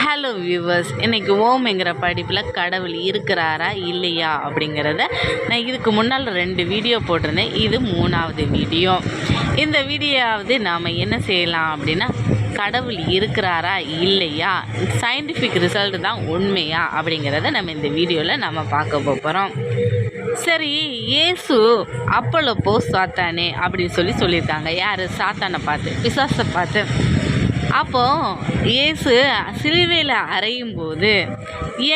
Hello viewers, இன்றைக்கி ஓம்ங்கிற படிப்பில் கடவுள் இருக்கிறாரா இல்லையா அப்படிங்கிறத நான் இதுக்கு முன்னால் 2 வீடியோ போட்டிருந்தேன். இது 3வது வீடியோ. இந்த வீடியோவாவது நாம் என்ன செய்யலாம் அப்படின்னா, கடவுள் இருக்கிறாரா இல்லையா, சயின்டிஃபிக் ரிசல்ட் தான் உண்மையா அப்படிங்கிறத நம்ம இந்த வீடியோவில் நம்ம பார்க்க போகிறோம். சரி, இயேசு அப்போலோ போ சாத்தானே அப்படின்னு சொல்லியிருக்காங்க. யார்? சாத்தானை பார்த்து, பிசாசை பார்த்து. அப்போது இயேசு சிலுவையில் அறையும் போது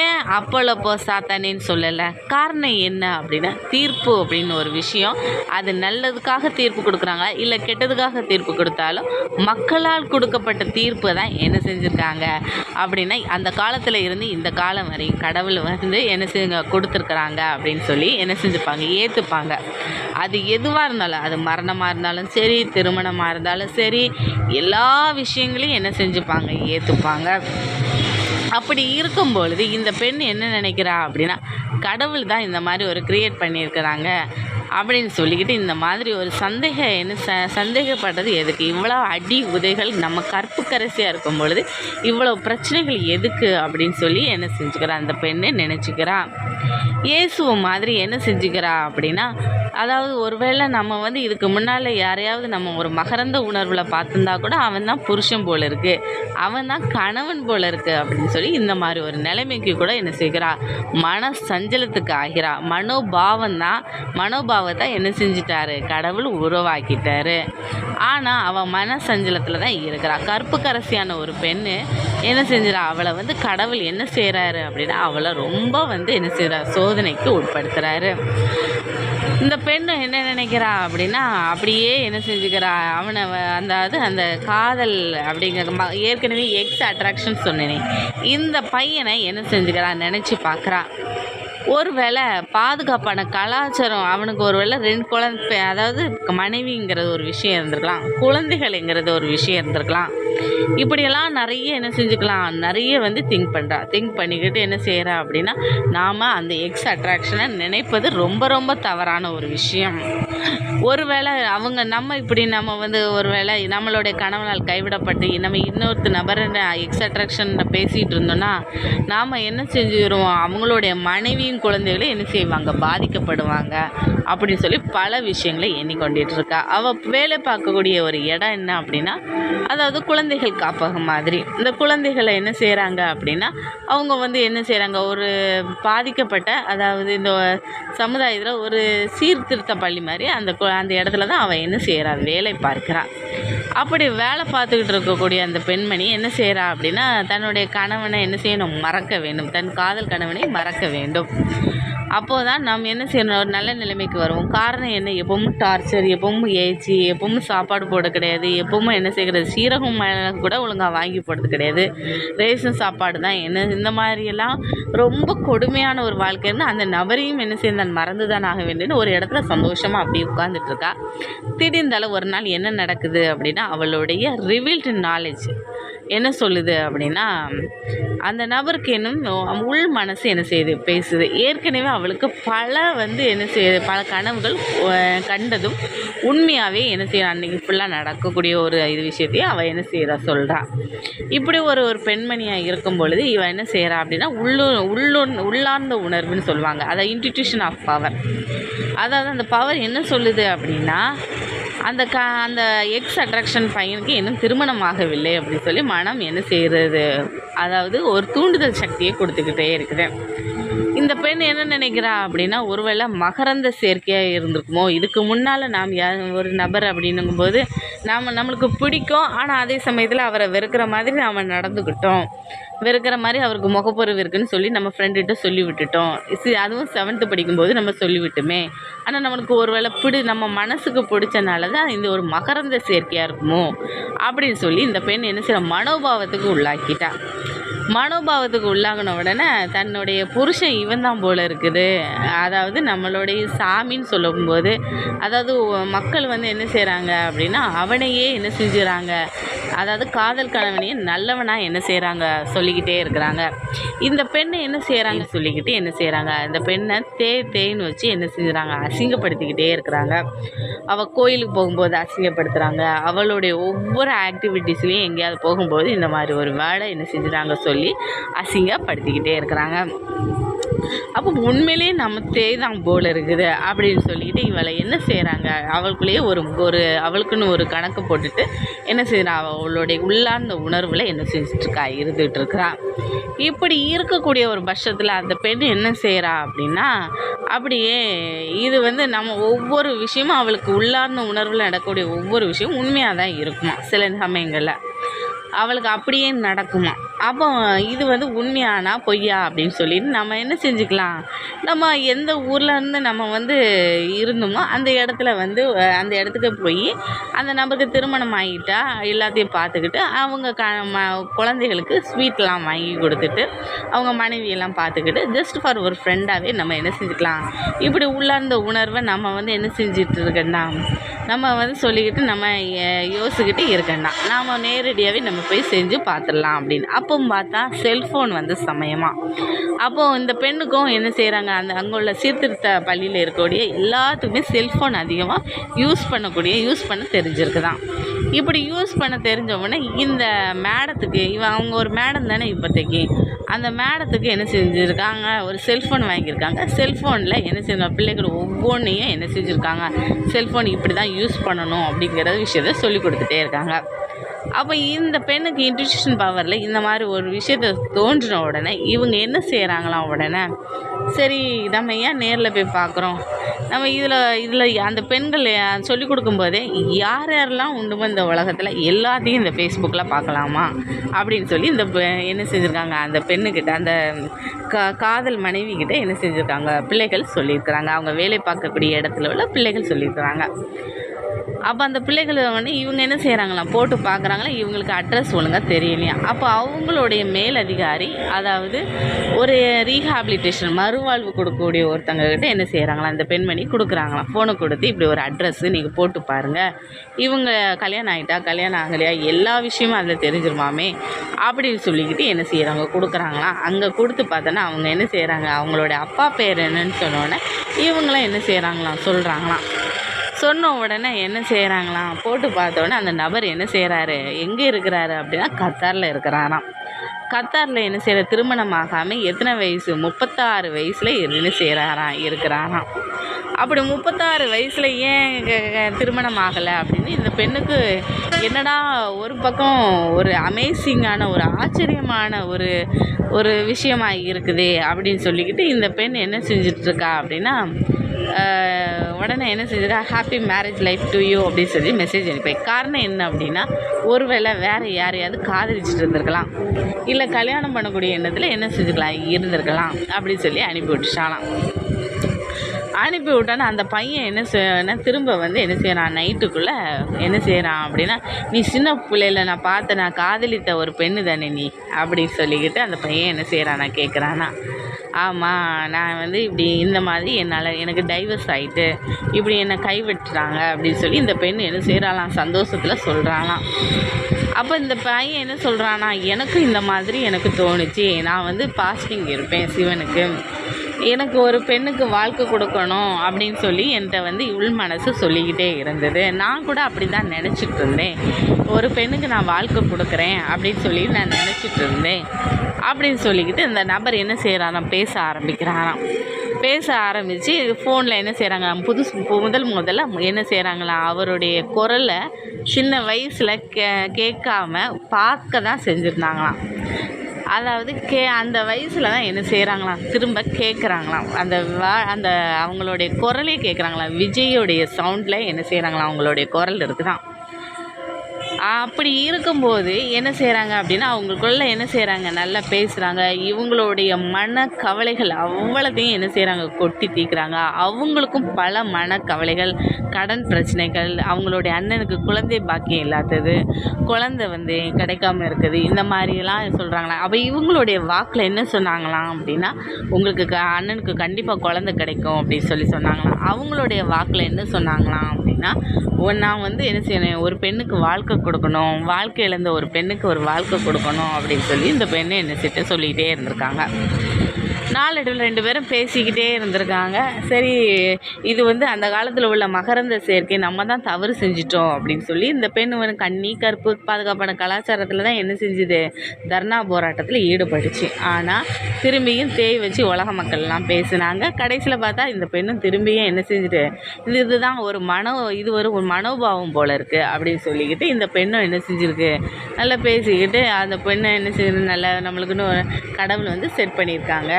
ஏன் அப்போலோ போ சாத்தானேன்னு சொல்லலை? காரணம் என்ன அப்படின்னா, தீர்ப்பு அப்படின்னு ஒரு விஷயம், அது நல்லதுக்காக தீர்ப்பு கொடுக்குறாங்க இல்லை கெட்டதுக்காக தீர்ப்பு கொடுத்தாலும் மக்களால் கொடுக்கப்பட்ட தீர்ப்பு தான் என்ன செஞ்சுருக்காங்க அப்படின்னா, அந்த காலத்தில் இருந்து இந்த காலம் வரையும் கடவுள் என்ன செஞ்சு கொடுத்துருக்குறாங்க அப்படின்னு சொல்லி என்ன செஞ்சுப்பாங்க, ஏற்றுப்பாங்க. அது எதுவாக இருந்தாலும், அது மரணமாக இருந்தாலும் சரி, திருமணமாக இருந்தாலும் சரி, எல்லா விஷயங்களையும் என்ன செஞ்சுப்பாங்க, ஏற்றுப்பாங்க. அப்படி இருக்கும் பொழுது இந்த பெண் என்ன நினைக்கிறா அப்படின்னா, கடவுள் தான் இந்த மாதிரி ஒரு கிரியேட் பண்ணியிருக்கிறாங்க அப்படின்னு சொல்லிக்கிட்டு இந்த மாதிரி ஒரு சந்தேகப்பட்டது எதுக்கு? இவ்வளோ அடி உதைகள் நம்ம கற்புக்கரசியாக இருக்கும் பொழுது இவ்வளோ பிரச்சனைகள் எதுக்கு அப்படின்னு சொல்லி என்ன செஞ்சுக்கிறா அந்த பெண்ணு நினச்சிக்கிறா. இயேசுவை மாதிரி என்ன செஞ்சுக்கிறா அப்படின்னா, அதாவது ஒருவேளை நம்ம இதுக்கு முன்னால் யாரையாவது நம்ம ஒரு மகரந்த உணர்வில் பார்த்துருந்தா கூட அவன் தான் புருஷன் போல் இருக்குது, அவன் தான் கணவன் போல் இருக்குது அப்படின்னு சொல்லி இந்த மாதிரி ஒரு நிலைமைக்கு கூட என்ன செய்கிறா, மன சஞ்சலத்துக்கு ஆகிறா. மனோபாவத்தை என்ன செஞ்சிட்டாரு, கடவுள் உருவாக்கிட்டாரு. ஆனால் அவள் மன சஞ்சலத்தில் தான் இருக்கிறா. கற்புக்கரசியான ஒரு பெண்ணு என்ன செஞ்சிடா, அவளை கடவுள் என்ன செய்கிறாரு அப்படின்னா, அவளை ரொம்ப என்ன செய்கிறா, சோதனைக்கு உட்படுத்துகிறாரு. இந்த பெண்ணு என்ன நினைக்கிறா அப்படின்னா, அப்படியே என்ன செஞ்சுக்கிறா, அவனை அந்த காதல் அப்படிங்கிற ஏற்கனவே எக்ஸ் அட்ராக்ஷன் சொன்னேனே, இந்த பையனை என்ன செஞ்சுக்கிறா நினச்சி பார்க்குறா. ஒருவேளை பாதுகாப்பான கலாச்சாரம் அவனுக்கு ஒருவேளை 2 குழந்தை, அதாவது மனைவிங்கிறது ஒரு விஷயம் இருந்திருக்கலாம், குழந்தைகள்ங்கிறது ஒரு விஷயம் இருந்திருக்கலாம். இப்படியெல்லாம் நிறைய என்ன செஞ்சுக்கலாம், நிறைய திங்க் பண்ணிக்கிட்டு என்ன செய்கிறா அப்படின்னா, நாம் அந்த எக்ஸ் அட்ராக்ஷனை நினைப்பது ரொம்ப ரொம்ப தவறான ஒரு விஷயம். ஒருவேளை நம்ம ஒருவேளை நம்மளுடைய கணவனால் கைவிடப்பட்டு நம்ம இன்னொரு நபரை எக்ஸ் அட்ராக்ஷன் பேசிகிட்டு இருந்தோன்னா, நாம் என்ன செஞ்சுருவோம், அவங்களுடைய மனைவியும் குழந்தைகளும் என்ன செய்வாங்க, பாதிக்கப்படுவாங்க அப்படின்னு சொல்லி பல விஷயங்களை எண்ணிக்கொண்டிட்டு இருக்கா. அவள் வேலை பார்க்கக்கூடிய ஒரு இடம் என்ன அப்படின்னா, அதாவது குழந்தைகள் காப்பகம் மாதிரி. இந்த குழந்தைகளை என்ன செய்கிறாங்க அப்படின்னா, அவங்க என்ன செய்கிறாங்க, ஒரு பாதிக்கப்பட்ட, அதாவது இந்த சமுதாயத்தில் ஒரு சீர்திருத்த பள்ளி மாதிரி அந்த இடத்துல தான் அவள் என்ன செய்கிறா, வேலை பார்க்குறா. அப்படி வேலை பார்த்துக்கிட்டு இருக்கக்கூடிய அந்த பெண்மணி என்ன செய்கிறா அப்படின்னா, தன்னுடைய கணவனை என்ன செய்யணும், மறக்க வேண்டும், தன் காதல் கணவனை மறக்க வேண்டும். அப்போது தான் நாம் என்ன செய்யணும், ஒரு நல்ல நிலைமைக்கு வருவோம். காரணம் என்ன, எப்பவும் டார்ச்சர், எப்பவும் ஏச்சி, எப்பவும் சாப்பாடு போட கிடையாது, எப்பவும் என்ன செய்கிறது, சீரகம் கூட ஒழுங்காக வாங்கி போடுறது கிடையாது, ரேஷன் சாப்பாடு தான், இந்த மாதிரியெல்லாம் ரொம்ப கொடுமையான ஒரு வாழ்க்கைன்னு அந்த நபரையும் என்ன செய்ய மறந்து தான் ஆக வேண்டியன்னு ஒரு இடத்துல சந்தோஷமாக அப்படி உட்கார்ந்துட்டு இருக்கா. திடீர்ந்தால ஒரு நாள் என்ன நடக்குது அப்படின்னா, அவளுடைய ரிவீல்டு நாலேஜ் என்ன சொல்லுது அப்படின்னா, அந்த நபருக்கு இன்னும் உள் மனசு என்ன செய்யுது, பேசுது. ஏற்கனவே அவளுக்கு பல என்ன செய்யுது, பல கனவுகள் கண்டதும் உண்மையாகவே என்ன செய்யறா, அன்றைக்கி ஃபுல்லாக நடக்கக்கூடிய ஒரு விஷயத்தையும் அவள் என்ன செய்கிறா, சொல்கிறா. இப்படி ஒரு பெண்மணியாக இருக்கும் பொழுது இவள் என்ன செய்கிறா அப்படின்னா, உள்ளார்ந்த உணர்வுன்னு சொல்லுவாங்க, அதாவது இன்ட்யூஷன் ஆஃப் பவர். அதாவது அந்த பவர் என்ன சொல்லுது அப்படின்னா, அந்த எக்ஸ் அட்ராக்ஷன் பையனுக்கு இன்னும் திருமணம் ஆகவில்லை அப்படின்னு சொல்லி மனம் என்ன செய்கிறது, அதாவது ஒரு தூண்டுதல் சக்தியை கொடுத்துக்கிட்டே இருக்குது. இந்த பெண் என்ன நினைக்கிறா அப்படின்னா, ஒருவேளை மகரந்த சேர்க்கையாக இருந்திருக்குமோ, இதுக்கு முன்னால் நாம் ஒரு நபர் அப்படின்னுங்கும்போது நம்மளுக்கு பிடிக்கும், ஆனால் அதே சமயத்தில் அவரை வெறுக்கிற மாதிரி நாம் நடந்துக்கிட்டோம், வெறுக்கிற மாதிரி அவருக்கு முகப்பொருவு இருக்குதுன்னு சொல்லி நம்ம ஃப்ரெண்டுகிட்ட சொல்லி விட்டுட்டோம். அதுவும் 7th படிக்கும்போது நம்ம சொல்லிவிட்டோமே, ஆனால் நம்மளுக்கு ஒருவேளை நம்ம மனசுக்கு பிடிச்சனால தான் இந்த ஒரு மகரந்த சேர்க்கையாக இருக்குமோ அப்படின்னு சொல்லி இந்த பெண் என்ன செய்ய, மனோபாவத்துக்கு உள்ளாக்கிட்டா. மனோபாவத்துக்கு உள்ளாகின உடனே தன்னுடைய புருஷன் இவன் தான் போல் இருக்குது, அதாவது நம்மளுடைய சாமின்னு சொல்லும்போது, அதாவது மக்கள் என்ன செய்கிறாங்க அப்படின்னா, அவனையே என்ன செஞ்சுறாங்க, அதாவது காதல் கணவனையே நல்லவனாக என்ன செய்கிறாங்க, சொல்லிக்கிட்டே இருக்கிறாங்க. இந்த பெண்ணை என்ன செய்கிறாங்க சொல்லிக்கிட்டு என்ன செய்கிறாங்க, இந்த பெண்ணை தேய்ன்னு வச்சு என்ன செஞ்சுறாங்க, அசிங்கப்படுத்திக்கிட்டே இருக்கிறாங்க. அவள் கோயிலுக்கு போகும்போது அசிங்கப்படுத்துகிறாங்க, அவளுடைய ஒவ்வொரு ஆக்டிவிட்டீஸ்லேயும் எங்கேயாவது போகும்போது இந்த மாதிரி ஒரு வேலை என்ன செஞ்சுறாங்க சொல்லி சொல்லி அசிங்கப்படுத்திக்கிட்டே இருக்கிறாங்க. அப்போ உண்மையிலேயே நம்ம தேய்தான் போல் இருக்குது அப்படின்னு சொல்லிக்கிட்டு இவளை என்ன செய்கிறாங்க, அவளுக்குள்ளேயே ஒரு அவளுக்குன்னு ஒரு கணக்கு போட்டுட்டு என்ன செய்கிறா, அவளுடைய உள்ளார்ந்த உணர்வில் என்ன செஞ்சிட்ருக்கா, இருந்துகிட்டு இருக்கிறா. இப்படி இருக்கக்கூடிய ஒரு பட்சத்தில் அந்த பெண் என்ன செய்கிறா அப்படின்னா, அப்படியே இது நம்ம ஒவ்வொரு விஷயமும் அவளுக்கு உள்ளார்ந்த உணர்வில் நடக்கக்கூடிய ஒவ்வொரு விஷயமும் உண்மையாக தான் இருக்குமா சில சமயங்களில், அவளுக்கு அப்படியே நடக்குமா. அப்போ இது உண்மையானா பொய்யா அப்படின்னு சொல்லிட்டு நம்ம என்ன செஞ்சுக்கலாம், நம்ம எந்த ஊர்லேருந்து நம்ம இருந்தோமோ அந்த இடத்துல அந்த இடத்துக்கு போய் அந்த நபருக்கு திருமணம் ஆகிட்டா எல்லாத்தையும் பார்த்துக்கிட்டு அவங்க குழந்தைகளுக்கு ஸ்வீட்லாம் வாங்கி கொடுத்துட்டு அவங்க மனைவியெல்லாம் பார்த்துக்கிட்டு ஜஸ்ட் ஃபார் ஒரு ஃப்ரெண்டாகவே நம்ம என்ன செஞ்சுக்கலாம், இப்படி உள்ளார்ந்த உணர்வை நம்ம என்ன செஞ்சுட்டு இருக்கேன்னா நம்ம சொல்லிக்கிட்டு நம்ம யோசிக்கிட்டு இருக்கேன்னா நாம் நேரடியாகவே நம்ம போய் செஞ்சு பார்த்துடலாம் அப்படின்னு. அப்போ பார்த்தா செல்ஃபோன் சமயமாக அப்போது இந்த பெண்ணுக்கும் என்ன செய்கிறாங்க, அங்கே உள்ள சீர்திருத்த பள்ளியில் இருக்கக்கூடிய எல்லாத்துக்குமே செல்ஃபோன் அதிகமாக யூஸ் பண்ண தெரிஞ்சிருக்குதான். இப்படி யூஸ் பண்ண தெரிஞ்சவொடனே இந்த மேடத்துக்கு அவங்க ஒரு மேடம் தானே இப்போதைக்கு, அந்த மேடத்துக்கு என்ன செஞ்சுருக்காங்க, ஒரு செல்ஃபோன் வாங்கியிருக்காங்க. செல்ஃபோனில் என்ன செஞ்சாங்க, பிள்ளைகள் ஒவ்வொன்றையும் என்ன செஞ்சுருக்காங்க, செல்ஃபோன் இப்படி தான் யூஸ் பண்ணணும் அப்படிங்கிற விஷயத்த சொல்லி கொடுத்துட்டே இருக்காங்க. அப்போ இந்த பெண்ணுக்கு இன்ட்யூஷன் பவரில் இந்த மாதிரி ஒரு விஷயத்த தோன்றின உடனே இவங்க என்ன செய்கிறாங்களாம், உடனே சரி நம்ம ஏன் நேரில் போய் பார்க்குறோம், நம்ம இதில் அந்த பெண்கள் சொல்லிக் கொடுக்கும்போதே யாரெல்லாம் உண்டுமோ இந்த உலகத்தில் எல்லாத்தையும் இந்த ஃபேஸ்புக்கில் பார்க்கலாமா அப்படின்னு சொல்லி இந்த என்ன செஞ்சுருக்காங்க, அந்த பெண்ணுக்கிட்ட அந்த காதல் மனைவிக்கிட்ட என்ன செஞ்சுருக்காங்க, பிள்ளைகள் சொல்லியிருக்கிறாங்க. அவங்க வேலை பார்க்கக்கூடிய இடத்துல உள்ள பிள்ளைகள் சொல்லியிருக்கிறாங்க. அப்போ அந்த பிள்ளைகள் இவங்க என்ன செய்கிறாங்களாம், போட்டு பார்க்குறாங்களா, இவங்களுக்கு அட்ரஸ் ஒழுங்காக தெரியலையா. அப்போ அவங்களுடைய மேலதிகாரி, அதாவது ஒரு ரீஹாபிலிட்டேஷன் மறுவாழ்வு கொடுக்கக்கூடிய ஒருத்தங்கக்கிட்ட என்ன செய்கிறாங்களா, அந்த பெண்மணி கொடுக்குறாங்களாம், ஃபோனை கொடுத்து இப்படி ஒரு அட்ரஸ்ஸு நீங்கள் போட்டு பாருங்கள், இவங்க கல்யாணம் ஆகிட்டா கல்யாணம் ஆகலையா எல்லா விஷயமும் அதில் தெரிஞ்சிருமாமே அப்படின்னு சொல்லிக்கிட்டு என்ன செய்கிறாங்க, கொடுக்குறாங்களாம். அங்கே கொடுத்து பார்த்தோன்னா அவங்க என்ன செய்கிறாங்க, அவங்களோட அப்பா பேர் என்னன்னு சொன்னோன்னே இவங்களாம் என்ன செய்கிறாங்களாம், சொல்கிறாங்களாம். சொன்ன உடனே என்ன செய்கிறாங்களாம், போட்டு பார்த்தோன்னே அந்த நபர் என்ன செய்கிறாரு, எங்கே இருக்கிறாரு அப்படின்னா கத்தாரில் இருக்கிறாராம். கத்தாரில் என்ன செய்கிற, திருமணம் ஆகாமல் எத்தனை வயசு, 36 வயசில் என்ன இருக்கிறாராம். அப்படி 36 வயசில் ஏன் திருமணம் ஆகலை அப்படின்னு இந்த பெண்ணுக்கு என்னடா ஒரு பக்கம் ஒரு அமேசிங்கான ஒரு ஆச்சரியமான ஒரு விஷயமாக இருக்குதே அப்படின்னு சொல்லிக்கிட்டு இந்த பெண் என்ன செஞ்சிட்ருக்கா அப்படின்னா, உடனே என்ன செஞ்சிருக்கா, happy marriage life to you அப்படின்னு சொல்லி மெசேஜ் அனுப்பேன். காரணம் என்ன அப்படின்னா, ஒருவேளை வேறு யாரையாவது காதலிச்சுட்டு இருந்திருக்கலாம், இல்லை கல்யாணம் பண்ணக்கூடிய எண்ணத்தில் என்ன செஞ்சுக்கலாம் இருந்திருக்கலாம் அப்படின்னு சொல்லி அனுப்பி விட்டுச்சாலாம். அனுப்பி விட்டானா அந்த பையன் என்ன செய்யணும், திரும்ப என்ன செய்கிறான், நைட்டுக்குள்ளே என்ன செய்கிறான் அப்படின்னா, நீ சின்ன பிள்ளையில நான் பார்த்த நான் காதலித்த ஒரு பெண்ணு தானே நீ அப்படின்னு சொல்லிக்கிட்டு அந்த பையன் என்ன செய்கிறான், நான் கேட்குறானா, ஆமாம் நான் இப்படி இந்த மாதிரி எனக்கு டைவர்ஸ் ஆகிட்டு இப்படி என்னை கைவிட்டுறாங்க அப்படின்னு சொல்லி இந்த பெண் என்ன செய்கிறாளாம், சந்தோஷத்தில் சொல்கிறாளாம். அப்போ இந்த பையன் என்ன சொல்கிறானா, எனக்கு இந்த மாதிரி எனக்கு தோணுச்சு, நான் பாஸ்டிங் இருப்பேன் சிவனுக்கு, எனக்கு ஒரு பெண்ணுக்கு வாழ்க்கை கொடுக்கணும் அப்படின்னு சொல்லி என்கிட்ட உள் மனசு சொல்லிக்கிட்டே இருந்தது. நான் கூட அப்படி தான் நினச்சிட்டு இருந்தேன், ஒரு பெண்ணுக்கு நான் வாழ்க்கை கொடுக்குறேன் அப்படின்னு சொல்லி நான் நினச்சிட்டு இருந்தேன் அப்படின்னு சொல்லிக்கிட்டு இந்த நபர் என்ன செய்கிறாராம், பேச ஆரம்பித்து ஃபோனில் என்ன செய்கிறாங்க, முதல்ல என்ன செய்கிறாங்களாம், அவருடைய குரலை சின்ன வயசில் கேட்காம பார்க்க தான் செஞ்சுருந்தாங்களாம். அதாவது அந்த வயசில் தான் என்ன செய்கிறாங்களாம், திரும்ப கேட்குறாங்களாம், அந்த அவங்களுடைய குரலே கேட்குறாங்களாம், விஜயோடைய சவுண்டில் என்ன செய்கிறாங்களாம், அவங்களுடைய குரல் இருக்குதான். அப்படி இருக்கும்போது என்ன செய்கிறாங்க அப்படின்னா, அவங்களுக்குள்ள என்ன செய்கிறாங்க, நல்லா பேசுகிறாங்க, இவங்களுடைய மனக்கவலைகள் அவ்வளோத்தையும் என்ன செய்கிறாங்க, கொட்டி தீர்க்குறாங்க. அவங்களுக்கும் பல மனக்கவலைகள், கடன் பிரச்சனைகள், அவங்களுடைய அண்ணனுக்கு குழந்தை பாக்கியம் இல்லாதது, குழந்தை கிடைக்காம இருக்குது, இந்த மாதிரியெல்லாம் சொல்கிறாங்களா. அப்போ இவங்களுடைய வாக்கில் என்ன சொன்னாங்களாம் அப்படின்னா, உங்களுக்கு அண்ணனுக்கு கண்டிப்பாக குழந்தை கிடைக்கும் அப்படின்னு சொல்லி சொன்னாங்களாம். அவங்களுடைய வாக்கில் என்ன சொன்னாங்களாம் அப்படின்னா, நான் என்ன செய்யணும், ஒரு பெண்ணுக்கு வாழ்க்கை கொடுக்கணும், வாழ்க்கை இழந்த ஒரு பெண்ணுக்கு ஒரு வாழ்க்கை கொடுக்கணும் அப்படின்னு சொல்லி இந்த பெண்ணை என்ன சொல்லிகிட்டே இருந்திருக்காங்க. நாளடைவில் 2 பேரும் பேசிக்கிட்டே இருந்திருக்காங்க. சரி, இது வந்து அந்த காலத்தில் உள்ள மகரந்த சேர்க்கை, நம்ம தான் தவறு செஞ்சிட்டோம் அப்படின்னு சொல்லி இந்த பெண் வந்து கன்னி கற்பு பாதுகாப்பான கலாச்சாரத்தில் தான் என்ன செஞ்சுது, தர்ணா போராட்டத்தில் ஈடுபட்டுச்சு. ஆனால் திரும்பியும் தேய் வச்சு உலக மக்கள்லாம் பேசுனாங்க. கடைசியில் பார்த்தா இந்த பெண்ணும் திரும்பியும் என்ன செஞ்சுட்டு, இதுதான் ஒரு மனோபாவம் போல இருக்குது அப்படின்னு சொல்லிக்கிட்டு இந்த பெண்ணும் என்ன செஞ்சுருக்கு, நல்லா பேசிக்கிட்டு அந்த பெண்ணை என்ன செய்யுது, நல்லா நம்மளுக்குன்னு கடவுள் வந்து செட் பண்ணியிருக்காங்க.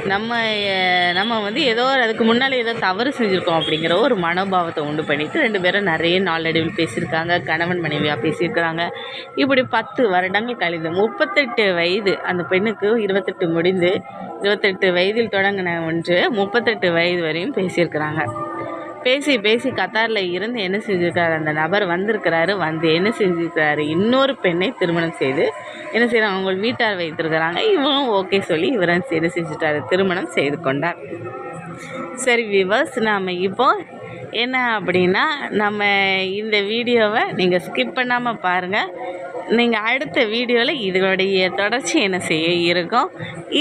நம்ம வந்து அதுக்கு முன்னால் ஏதோ தவறு செஞ்சுருக்கோம் அப்படிங்கிற ஒரு மனோபாவத்தை உண்டு பண்ணிவிட்டு 2 பேரும் நிறைய நாளடைவில் பேசியிருக்காங்க. கணவன் மனைவியாக பேசியிருக்கிறாங்க. இப்படி 10 வருடங்கள் கழிந்து 38 வயது அந்த பெண்ணுக்கு 28 முடிந்து 28 வயதில் தொடங்கின ஒன்று 38 வயது வரையும் பேசியிருக்கிறாங்க. பேசி கத்தாரில் இருந்து என்ன செஞ்சுருக்காரு, அந்த நபர் வந்திருக்கிறாரு. வந்து என்ன செஞ்சுருக்கிறாரு, இன்னொரு பெண்ணை திருமணம் செய்து என்ன செய்கிறாங்க, அவங்க வீட்டார் வைத்திருக்கிறாங்க. இவரும் ஓகே சொல்லி இவரும் என்ன செஞ்சுட்டாரு, திருமணம் செய்து கொண்டார். சரி வியூவர்ஸ், நாம் இப்போ என்ன அப்படின்னா, நம்ம இந்த வீடியோவை நீங்கள் ஸ்கிப் பண்ணாமல் பாருங்கள். நீங்கள் அடுத்த வீடியோவில் இதனுடைய தொடர்ச்சி என்ன செய்ய இருக்கும்,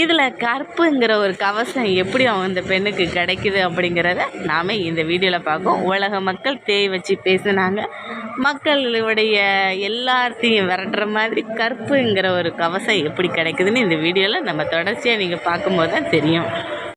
இதில் கற்புங்கிற ஒரு கவசம் எப்படி அந்த பெண்ணுக்கு கிடைக்குது அப்படிங்கிறத நாம் இந்த வீடியோவில் பார்ப்போம். உலக மக்கள் தேய் வச்சு பேசுனாங்க. மக்களுடைய எல்லாத்தையும் விரட்டுற மாதிரி கற்புங்கிற ஒரு கவசம் எப்படி கிடைக்குதுன்னு இந்த வீடியோவில் நம்ம தொடர்ச்சியாக நீங்கள் பார்க்கும்போது தான் தெரியும்.